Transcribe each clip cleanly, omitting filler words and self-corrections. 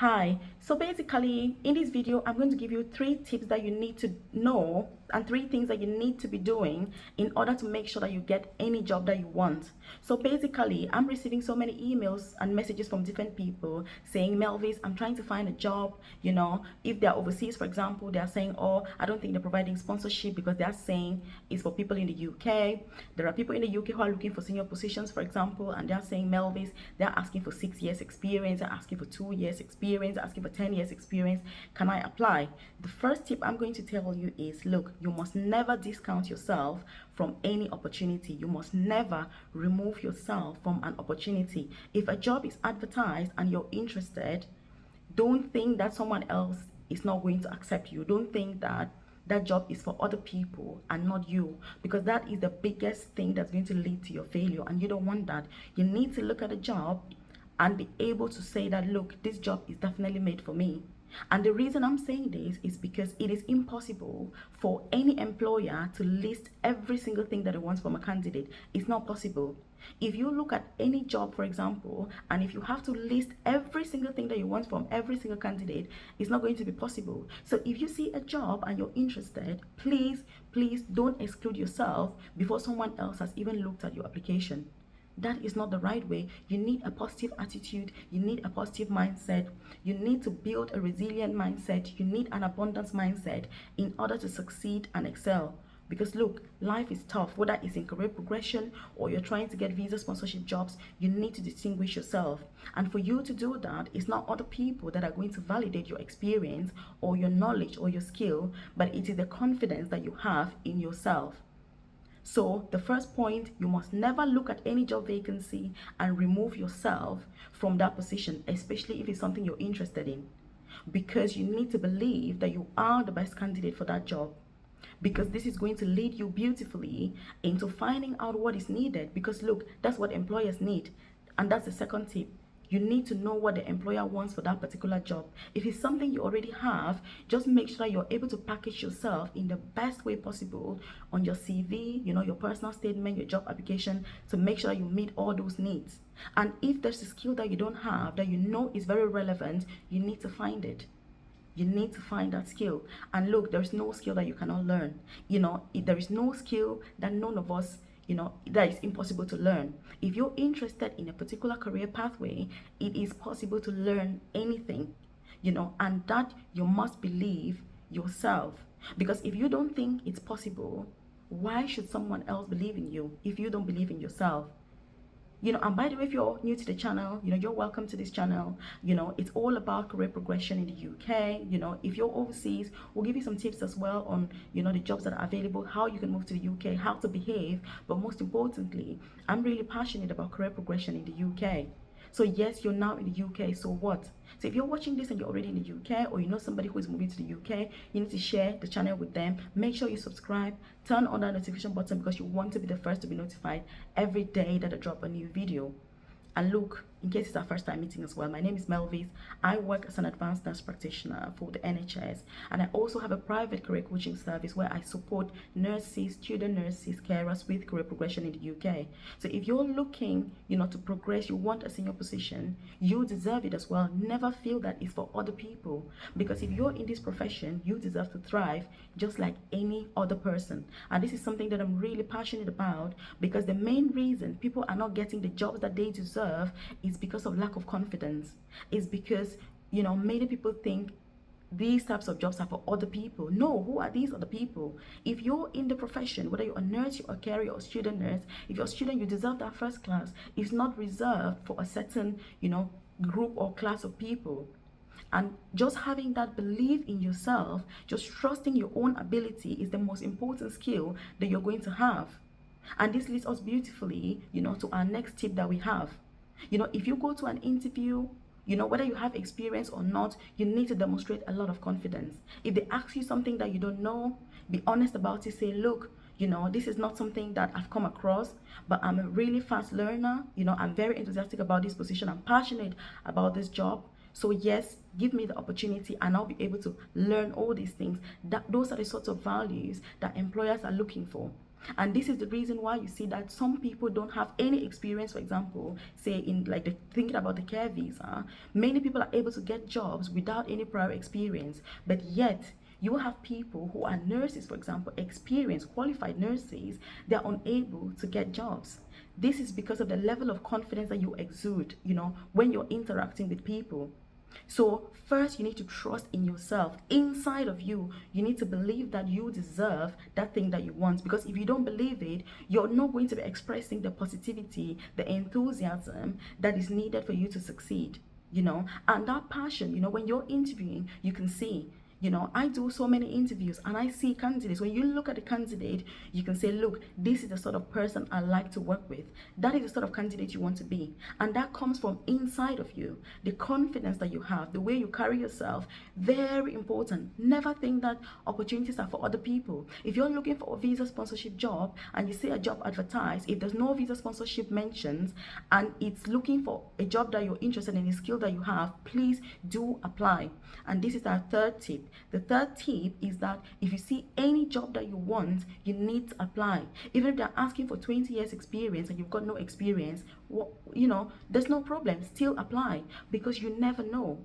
Hi, so basically in this video I'm going to give you 3 tips that you need to know and 3 things that you need to be doing in order to make sure that you get any job that you want. So basically I'm receiving so many emails and messages from different people saying, Melvis, I'm trying to find a job. If they're overseas, for example, they're saying, oh, I don't think they're providing sponsorship because they're saying it's for people in the UK. There are people in the UK who are looking for senior positions, for example, and they're saying, Melvis, they're asking for 6 years experience, they're asking for 2 years experience, asking for 10 years experience. Can I apply? The first tip I'm going to tell you is, look, you must never discount yourself from any opportunity. You must never remove yourself from an opportunity. If a job is advertised and you're interested, don't think that someone else is not going to accept you. Don't think that that job is for other people and not you, because that is the biggest thing that's going to lead to your failure, and you don't want that. You need to look at a job and be able to say that, look, this job is definitely made for me. And the reason I'm saying this is because it is impossible for any employer to list every single thing that it wants from a candidate. It's not possible. If you look at any job, for example, and if you have to list every single thing that you want from every single candidate, it's not going to be possible. So if you see a job and you're interested, please don't exclude yourself before someone else has even looked at your application. That is not the right way. You need a positive attitude. You need a positive mindset. You need to build a resilient mindset. You need an abundance mindset in order to succeed and excel. Because look, life is tough, whether it's in career progression or you're trying to get visa sponsorship jobs. You need to distinguish yourself. And for you to do that, it's not other people that are going to validate your experience or your knowledge or your skill, but it is the confidence that you have in yourself. So the first point, you must never look at any job vacancy and remove yourself from that position, especially if it's something you're interested in, because you need to believe that you are the best candidate for that job, because this is going to lead you beautifully into finding out what is needed. Because look, that's what employers need. And that's the second tip. You need to know what the employer wants for that particular job. If it's something you already have, just make sure you're able to package yourself in the best way possible on your CV, your personal statement, your job application, to make sure you meet all those needs. And if there's a skill that you don't have that you know is very relevant, you need to find it. You need to find that skill. And look, there's no skill that you cannot learn. There is no skill that none of us, that is impossible to learn. If you're interested in a particular career pathway, it is possible to learn anything, and that you must believe yourself. Because if you don't think it's possible, why should someone else believe in you if you don't believe in yourself? And by the way, if you're new to the channel, you're welcome to this channel. It's all about career progression in the UK. If you're overseas, we'll give you some tips as well on, the jobs that are available, how you can move to the UK, how to behave. But most importantly, I'm really passionate about career progression in the UK. So yes, you're now in the UK, so what? So if you're watching this and you're already in the UK, or you know somebody who is moving to the UK, you need to share the channel with them. Make sure you subscribe, turn on that notification button, because you want to be the first to be notified every day that I drop a new video. And look, in case it's our first time meeting as well, my name is Melvis. I work as an advanced nurse practitioner for the NHS, and I also have a private career coaching service where I support nurses, student nurses, carers with career progression in the UK. So if you're looking, to progress, you want a senior position, you deserve it as well. Never feel that it's for other people, because if you're in this profession, you deserve to thrive just like any other person. And this is something that I'm really passionate about, because the main reason people are not getting the jobs that they deserve is because of lack of confidence. It's because, many people think these types of jobs are for other people. No, who are these other people? If you're in the profession, whether you're a nurse, you're a carer, or a student nurse, if you're a student, you deserve that first class. It's not reserved for a certain, group or class of people. And just having that belief in yourself, just trusting your own ability, is the most important skill that you're going to have. And this leads us beautifully, to our next tip that we have. If you go to an interview, whether you have experience or not, you need to demonstrate a lot of confidence. If they ask you something that you don't know, be honest about it. Say, look, this is not something that I've come across, but I'm a really fast learner. I'm very enthusiastic about this position. I'm passionate about this job. So yes, give me the opportunity and I'll be able to learn all these things. Those are the sorts of values that employers are looking for. And this is the reason why you see that some people don't have any experience. For example, say in like thinking about the care visa, many people are able to get jobs without any prior experience, but yet you have people who are nurses, for example, experienced, qualified nurses, they're unable to get jobs. This is because of the level of confidence that you exude, when you're interacting with people. So first, you need to trust in yourself. Inside of you, you need to believe that you deserve that thing that you want. Because if you don't believe it, you're not going to be expressing the positivity, the enthusiasm that is needed for you to succeed. And that passion, when you're interviewing, you can see. I do so many interviews and I see candidates. When you look at the candidate, you can say, look, this is the sort of person I like to work with. That is the sort of candidate you want to be. And that comes from inside of you. The confidence that you have, the way you carry yourself, very important. Never think that opportunities are for other people. If you're looking for a visa sponsorship job and you see a job advertised, if there's no visa sponsorship mentioned and it's looking for a job that you're interested in, a skill that you have, please do apply. And this is our third tip. The third tip is that if you see any job that you want, you need to apply. Even if they're asking for 20 years experience and you've got no experience, there's no problem. Still apply, because you never know.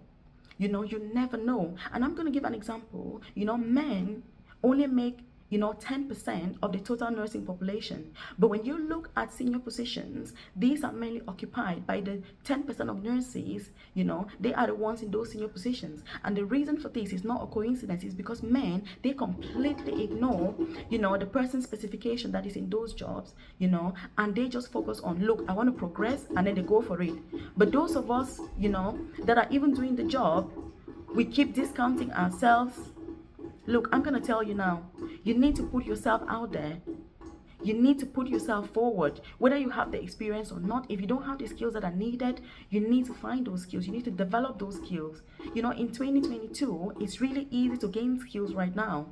You never know. And I'm going to give an example. Men only make 10% of the total nursing population. But when you look at senior positions, these are mainly occupied by the 10% of nurses. They are the ones in those senior positions. And the reason for this is not a coincidence. It's because men, they completely ignore, the person's specification that is in those jobs, and they just focus on, look, I want to progress, and then they go for it. But those of us, that are even doing the job, we keep discounting ourselves. Look, I'm going to tell you now, you need to put yourself out there. You need to put yourself forward, whether you have the experience or not. If you don't have the skills that are needed, you need to find those skills. You need to develop those skills. In 2022, it's really easy to gain skills right now.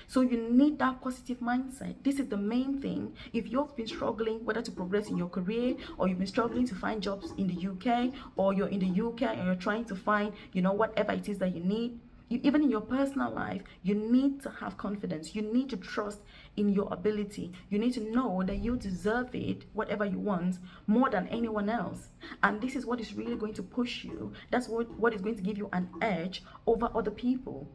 So you need that positive mindset. This is the main thing. If you've been struggling whether to progress in your career, or you've been struggling to find jobs in the UK, or you're in the UK and you're trying to find, whatever it is that you need, even in your personal life, you need to have confidence. You need to trust in your ability. You need to know that you deserve it, whatever you want, more than anyone else. And this is what is really going to push you. That's what is going to give you an edge over other people.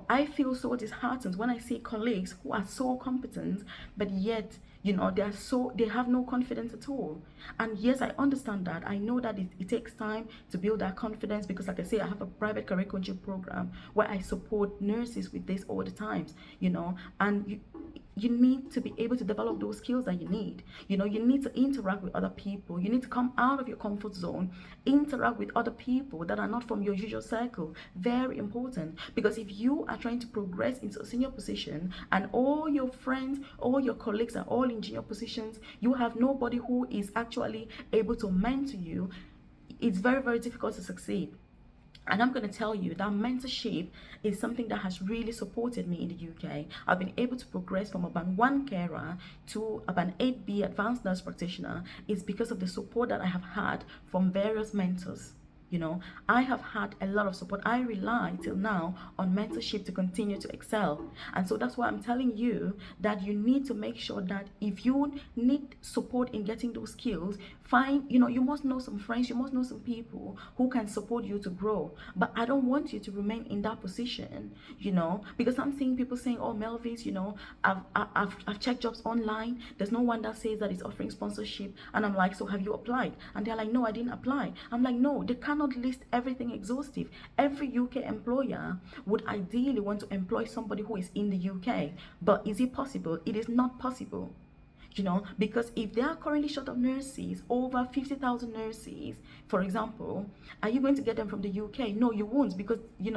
I feel so disheartened when I see colleagues who are so competent, but yet, they have no confidence at all. And yes, I understand that. I know that it takes time to build that confidence, because like I say, I have a private career coaching program where I support nurses with this all the times, and you need to be able to develop those skills that you need. You need to interact with other people. You need to come out of your comfort zone, interact with other people that are not from your usual circle. Very important, because if you are trying to progress into a senior position and all your friends, all your colleagues are all in junior positions, you have nobody who is actually able to mentor you, it's very, very difficult to succeed. And I'm going to tell you that mentorship is something that has really supported me in the UK. I've been able to progress from a band 1 carer to a band 8B advanced nurse practitioner. It's because of the support that I have had from various mentors. I have had a lot of support. I rely till now on mentorship to continue to excel. And so that's why I'm telling you that you need to make sure that if you need support in getting those skills, you must know some friends, you must know some people who can support you to grow. But I don't want you to remain in that position, because I'm seeing people saying, oh, Melvis, I've checked jobs online. There's no one that says that it's offering sponsorship. And I'm like, so have you applied? And they're like, no, I didn't apply. I'm like, no, they cannot list everything exhaustive. Every UK employer would ideally want to employ somebody who is in the UK. But is it possible? It is not possible. Because if they are currently short of nurses, over 50,000 nurses, for example, are you going to get them from the UK? No, you won't, because, you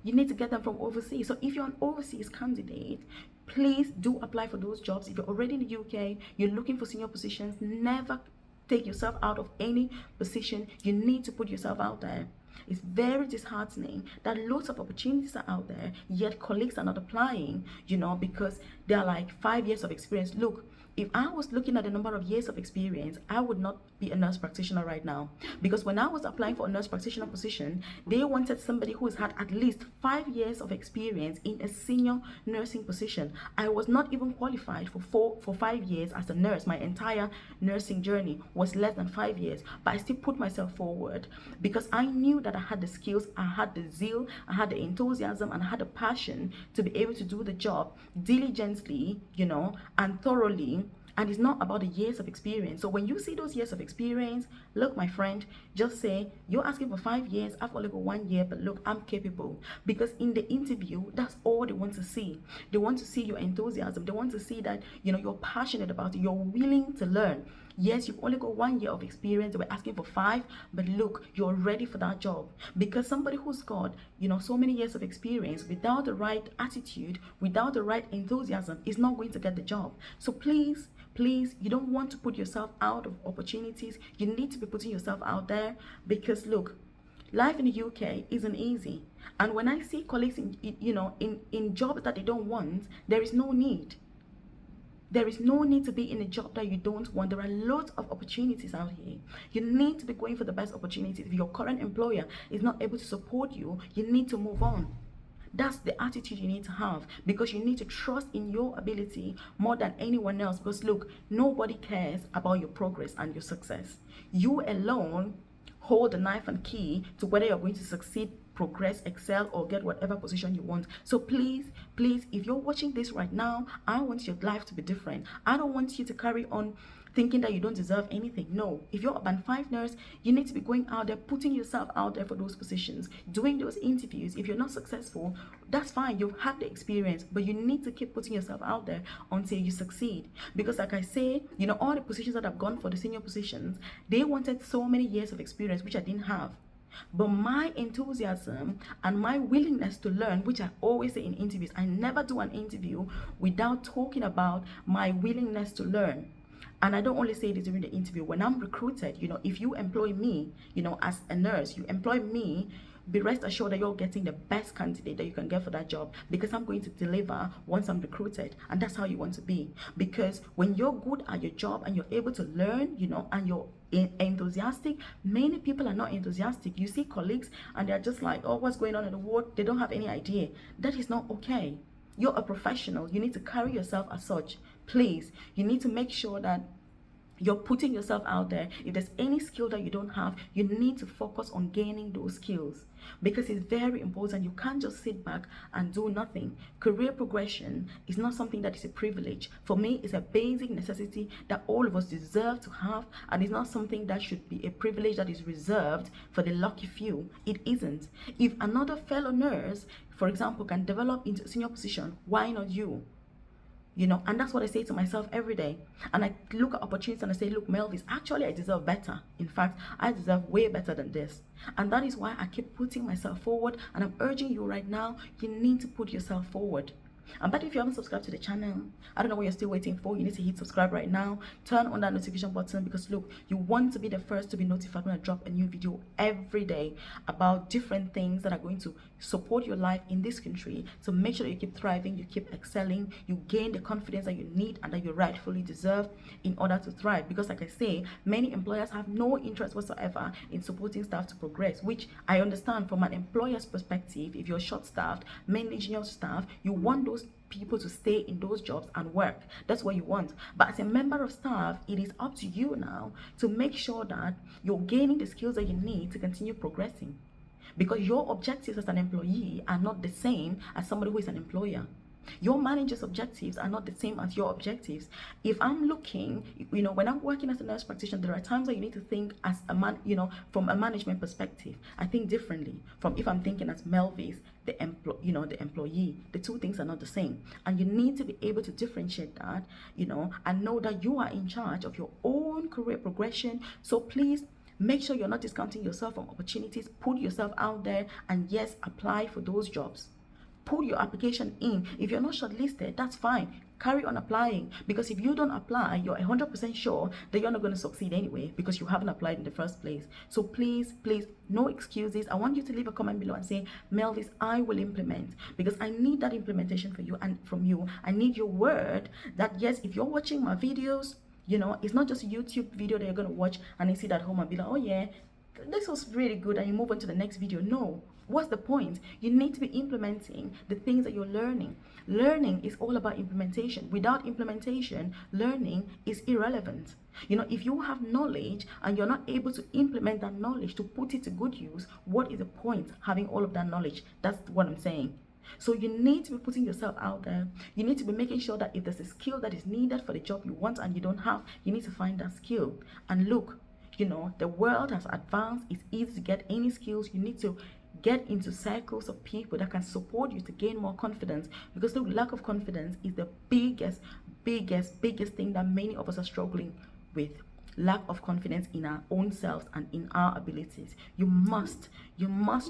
need to get them from overseas. So if you're an overseas candidate, please do apply for those jobs. If you're already in the UK, you're looking for senior positions, never take yourself out of any position. You need to put yourself out there. It's very disheartening that lots of opportunities are out there, yet colleagues are not applying, because they're like 5 years of experience. Look, if I was looking at the number of years of experience, I would not be a nurse practitioner right now. Because when I was applying for a nurse practitioner position, they wanted somebody who has had at least 5 years of experience in a senior nursing position. I was not even qualified for 5 years as a nurse. My entire nursing journey was less than 5 years, but I still put myself forward because I knew that I had the skills, I had the zeal, I had the enthusiasm, and I had the passion to be able to do the job diligently, and thoroughly. And it's not about the years of experience. So when you see those years of experience, look, my friend, just say, you're asking for 5 years, I've only got 1 year, but look, I'm capable. Because in the interview, that's all they want to see. They want to see your enthusiasm. They want to see that, you're passionate about it. You're willing to learn. Yes, you've only got 1 year of experience. They were asking for 5, but look, you're ready for that job. Because somebody who's got, so many years of experience without the right attitude, without the right enthusiasm, is not going to get the job. So please, you don't want to put yourself out of opportunities. You need to be putting yourself out there because look, life in the UK isn't easy. And when I see colleagues in jobs that they don't want, there is no need. There is no need to be in a job that you don't want. There are lots of opportunities out here. You need to be going for the best opportunities. If your current employer is not able to support you, you need to move on. That's the attitude you need to have, because you need to trust in your ability more than anyone else. Because look, nobody cares about your progress and your success. You alone hold the knife and key to whether you're going to succeed, progress, excel, or get whatever position you want. So please, if you're watching this right now, I want your life to be different. I don't want you to carry on thinking that you don't deserve anything. No, if you're a band 5 nurse, you need to be going out there, putting yourself out there for those positions, doing those interviews. If you're not successful, that's fine. You've had the experience, but you need to keep putting yourself out there until you succeed. Because like I say, all the positions that I've gone for, the senior positions, they wanted so many years of experience, which I didn't have. But my enthusiasm and my willingness to learn, which I always say in interviews, I never do an interview without talking about my willingness to learn. And I don't only say this during the interview. When I'm recruited, if you employ me, as a nurse, you employ me, be rest assured that you're getting the best candidate that you can get for that job, because I'm going to deliver once I'm recruited. And that's how you want to be. Because when you're good at your job and you're able to learn, and you're enthusiastic, many people are not enthusiastic. You see colleagues and they're just like, oh, what's going on in the ward? They don't have any idea. That is not okay. You're a professional. You need to carry yourself as such. Please, you need to make sure that you're putting yourself out there. If there's any skill that you don't have, you need to focus on gaining those skills, because it's very important. You can't just sit back and do nothing. Career progression is not something that is a privilege. For me, it's a basic necessity that all of us deserve to have, and it's not something that should be a privilege that is reserved for the lucky few. It isn't. If another fellow nurse, for example, can develop into a senior position, why not you? And that's what I say to myself every day. And I look at opportunities and I say, look, Melvis, actually I deserve better. In fact, I deserve way better than this. And that is why I keep putting myself forward. And I'm urging you right now, you need to put yourself forward. But if you haven't subscribed to the channel, I don't know what you're still waiting for. You need to hit subscribe right now. Turn on that notification button, because look, you want to be the first to be notified when I drop a new video every day about different things that are going to support your life in this country, to make sure that you keep thriving, you keep excelling, you gain the confidence that you need and that you rightfully deserve in order to thrive. Because like I say, many employers have no interest whatsoever in supporting staff to progress, which I understand from an employer's perspective. If you're short-staffed, mainly junior staff, you want those people to stay in those jobs and work. That's what you want. But as a member of staff, it is up to you now to make sure that you're gaining the skills that you need to continue progressing, because your objectives as an employee are not the same as somebody who is an employer. Your manager's objectives are not the same as your objectives. If I'm looking, when I'm working as a nurse practitioner, there are times that you need to think as a man, from a management perspective. I think differently from if I'm thinking as Melvis, the employee. The two things are not the same. And you need to be able to differentiate that, and know that you are in charge of your own career progression. So please, make sure you're not discounting yourself from opportunities. Put yourself out there, and yes, apply for those jobs. Put your application in. If you're not shortlisted, that's fine. carry on applying, because if you don't apply, you're 100% sure that you're not going to succeed anyway because you haven't applied in the first place. So please, no excuses. I want you to leave a comment below and say, Melvis, I will implement, because I need that implementation for you, and from you I need your word that yes, if you're watching my videos, you know, it's not just a YouTube video that you're going to watch and you see that home and be like, oh yeah, this was really good, and you move on to the next video. No, what's the point? You need to be implementing the things that you're learning. Learning is all about implementation. Without implementation, learning is irrelevant. You know, if you have knowledge and you're not able to implement that knowledge to put it to good use, what is the point having all of that knowledge? That's what I'm saying. So you need to be putting yourself out there. You need to be making sure that if there's a skill that is needed for the job you want and you don't have, you need to find that skill. And look, you know, the world has advanced. It's easy to get any skills. You need to get into circles of people that can support you to gain more confidence, because the lack of confidence is the biggest thing that many of us are struggling with. Lack of confidence in our own selves and in our abilities. You must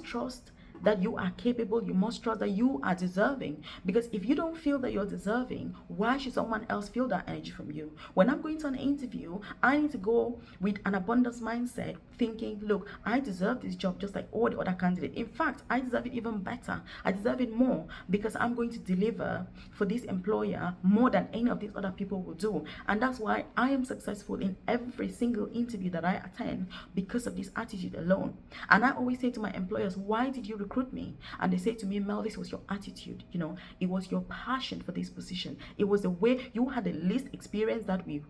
trust that you are capable. You must trust that you are deserving, because if you don't feel that you're deserving, why should someone else feel that energy from you? When I'm going to an interview, I need to go with an abundance mindset, thinking, look, I deserve this job just like all the other candidates. In fact, I deserve it even better. I deserve it more, because I'm going to deliver for this employer more than any of these other people will do. And that's why I am successful in every single interview that I attend, because of this attitude alone. And I always say to my employers, why did you recruit me? And they say to me, Mel, this was your attitude. You know, it was your passion for this position. It was the way you had the least experience that we,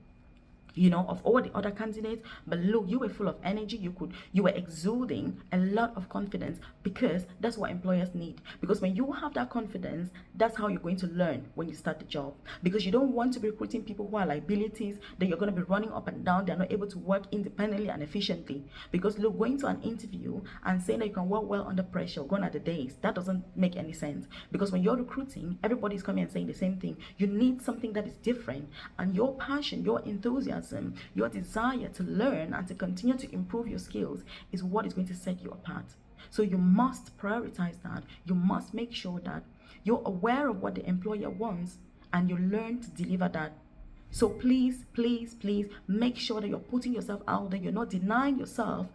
you know, of all the other candidates. But look, you were full of energy. You were exuding a lot of confidence, because that's what employers need. Because when you have that confidence, that's how you're going to learn when you start the job. Because you don't want to be recruiting people who are liabilities, that you're going to be running up and down. They're not able to work independently and efficiently. Because look, going to an interview and saying that you can work well under pressure, gone are the days. That doesn't make any sense. Because when you're recruiting, everybody's coming and saying the same thing. You need something that is different, and your passion, your enthusiasm, your desire to learn and to continue to improve your skills is what is going to set you apart. So you must prioritize that. You must make sure that you're aware of what the employer wants and you learn to deliver that. So please make sure that you're putting yourself out there. You're not denying yourself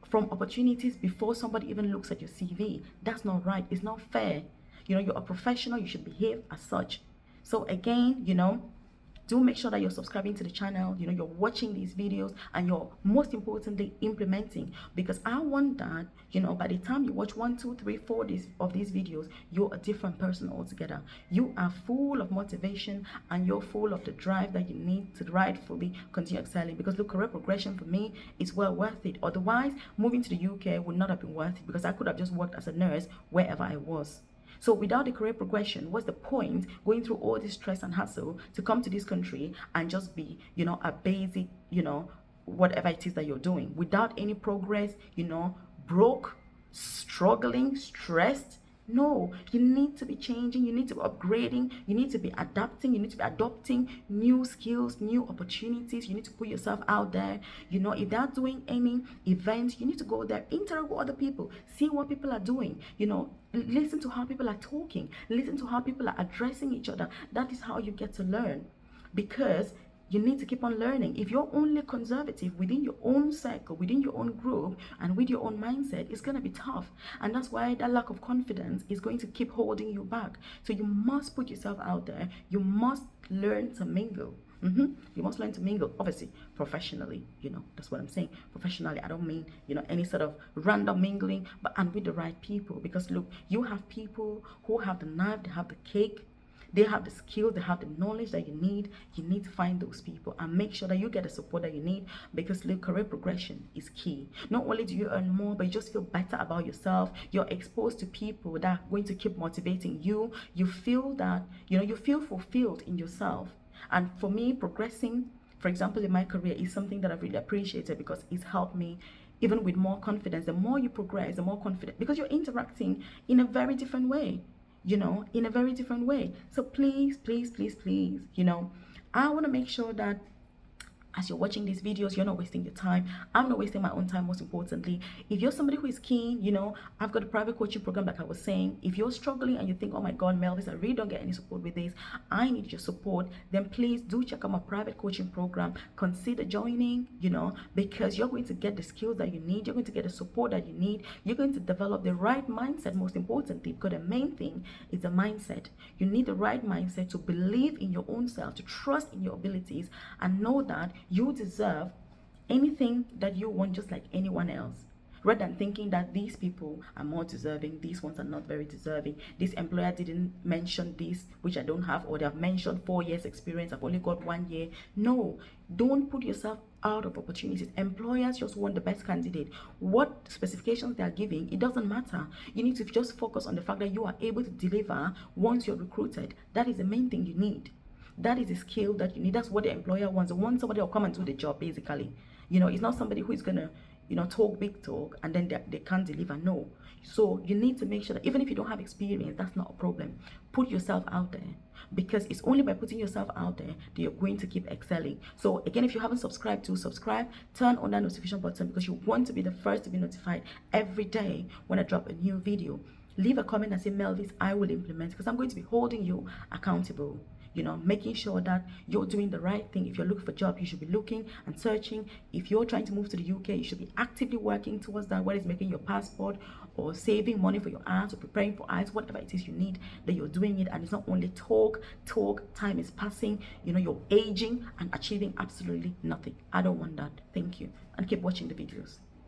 from opportunities before somebody even looks at your CV. That's not right. It's not fair. You know, you're a professional. You should behave as such. So again, you know, do make sure that you're subscribing to the channel, you know, you're watching these videos, and you're most importantly implementing, because I want that, you know, by the time you watch 1, 2, 3, 4 of these videos, you're a different person altogether. You are full of motivation, and you're full of the drive that you need to rightfully continue excelling. Because look, career progression for me is well worth it. Otherwise, moving to the UK would not have been worth it, because I could have just worked as a nurse wherever I was. So without the career progression, what's the point going through all this stress and hassle to come to this country and just be, you know, a basic, you know, whatever it is that you're doing, without any progress, you know, broke, struggling, stressed? No, you need to be changing, you need to be upgrading, you need to be adapting, you need to be adopting new skills, new opportunities. You need to put yourself out there. You know, if they're doing any event, you need to go there, interact with other people, see what people are doing, you know, listen to how people are talking, listen to how people are addressing each other. That is how you get to learn, because you need to keep on learning. If you're only conservative within your own circle, within your own group, and with your own mindset, it's going to be tough. And that's why that lack of confidence is going to keep holding you back. So you must put yourself out there. You must learn to mingle. You must learn to mingle, obviously, professionally. You know, that's what I'm saying. Professionally, I don't mean, you know, any sort of random mingling, and with the right people. Because look, you have people who have the knife, they have the cake, they have the skills, they have the knowledge that you need. You need to find those people and make sure that you get the support that you need, because look, career progression is key. Not only do you earn more, but you just feel better about yourself. You're exposed to people that are going to keep motivating you. You feel that, you know, you feel fulfilled in yourself. And for me, progressing, for example, in my career is something that I've really appreciated, because it's helped me even with more confidence. The more you progress, the more confident, because you're interacting in a very different way. You know, in a very different way. So please, you know, I want to make sure that as you're watching these videos, you're not wasting your time. I'm not wasting my own time, most importantly. If you're somebody who is keen, you know, I've got a private coaching program, like I was saying. If you're struggling and you think, oh my God, Melvis, I really don't get any support with this, I need your support, then please do check out my private coaching program. Consider joining, you know, because you're going to get the skills that you need. You're going to get the support that you need. You're going to develop the right mindset, most importantly, because the main thing is the mindset. You need the right mindset to believe in your own self, to trust in your abilities, and know that you deserve anything that you want just like anyone else, rather than thinking that these people are more deserving, these ones are not very deserving, this employer didn't mention this which I don't have, or they have mentioned 4 years experience, I've only got 1 year. No, don't put yourself out of opportunities. Employers just want the best candidate. What specifications they are giving, it doesn't matter. You need to just focus on the fact that you are able to deliver once you're recruited. That is the main thing you need. That is a skill that you need. That's what the employer wants. They want somebody who will come and do the job, basically. You know, it's not somebody who is gonna, you know, talk big talk and then they can't deliver. No. So you need to make sure that even if you don't have experience, that's not a problem. Put yourself out there, because it's only by putting yourself out there that you're going to keep excelling. So again, if you haven't subscribed, subscribe, turn on that notification button, because you want to be the first to be notified every day when I drop a new video. Leave a comment and say, Melvis, I will implement, because I'm going to be holding you accountable. You know, making sure that you're doing the right thing. If you're looking for a job, you should be looking and searching. If you're trying to move to the UK, you should be actively working towards that, whether it's making your passport or saving money for your IELTS or preparing for IELTS, whatever it is you need, that you're doing it. And it's not only talk, time is passing, you know, you're aging and achieving absolutely nothing. I don't want that. Thank you. And keep watching the videos.